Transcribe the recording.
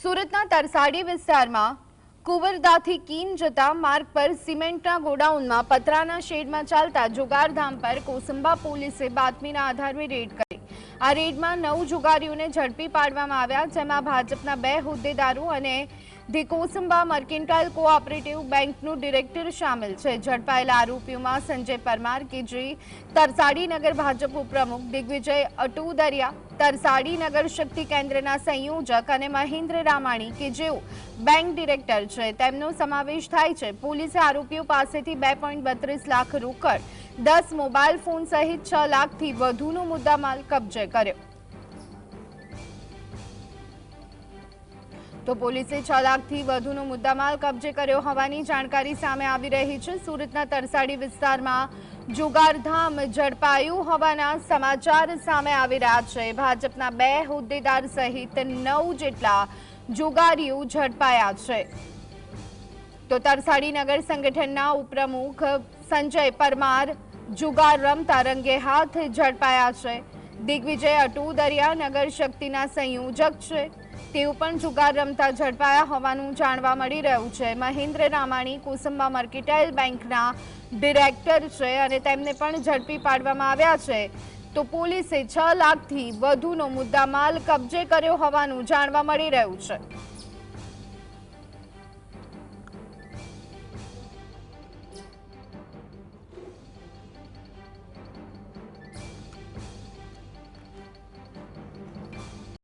સુરતના તરસાડી વિસ્તારમાં કુંવરદાથી કીમ જતા માર્ગ પર સિમેન્ટના ગોડાઉનમાં પતરાના શેડમાં ચાલતા જુગારધામ પર કોસંબા પોલીસે બાતમીના આધારે રેડ કરી। આ રેડમાં 9 જુગારીઓને ઝડપી પાડવામાં આવ્યા, જેમાં ભાજપના 2 હોદ્દેદારો અને ધી કોસંબા મર્કેન્ટાઇલ કોઓપરેટિવ બેંકનું ડિરેક્ટર શામેલ છે। ઝડપાયેલા આરોપીઓમાં સંજય પરમાર કે જે તરસાડી નગર ભાજપ ઉપપ્રમુખ, દિગ્વિજય અટુદરિયા તરસાડી નગર શક્તિ કેન્દ્રના સંયોજક અને મહેન્દ્ર રામાણી કે જેઓ બેંક ડિરેક્ટર છે, તેમનો સમાવેશ થાય છે। પોલીસે આરોપીઓ પાસેથી 2.32 લાખ રોકડ, 10 મોબાઈલ ફોન સહિત 6 લાખથી વધુનો મુદ્દામાલ કબજે કર્યો। તો પોલીસે 6 લાખથી વધુનો મુદ્દામાલ કબજે કર્યો હોવાની જાણકારી સામે આવી રહી છે। સુરતના તરસાડી વિસ્તારમાં જુગારધામ ઝડપાયું હોવાના સમાચાર સામે આવી રહ્યા છે। ભાજપના 2 હોદ્દેદાર સહિત 9 જેટલા જુગારીઓ ઝડપાયા છે। તો તરસાડી નગર સંગઠનના ઉપપ્રમુખ સંજય પરમાર જુગાર રમતા રંગે હાથ ઝડપાયા છે। દિગ્વિજય અટુદરિયા નગર શક્તિના સંયોજક છે, તેઓ પણ જુગાર રમતા ઝડપાયા હોવાનું જાણવા મળી રહ્યું છે। મહેન્દ્ર રામાણી કોસંબા મર્કેન્ટાઇલ બેંકના ડિરેક્ટર છે અને તેમને પણ ઝડપી પાડવામાં આવ્યા છે। તો પોલીસે 6 લાખથી વધુનો મુદ્દામાલ કબજે કર્યો હોવાનું જાણવા મળી રહ્યું છે।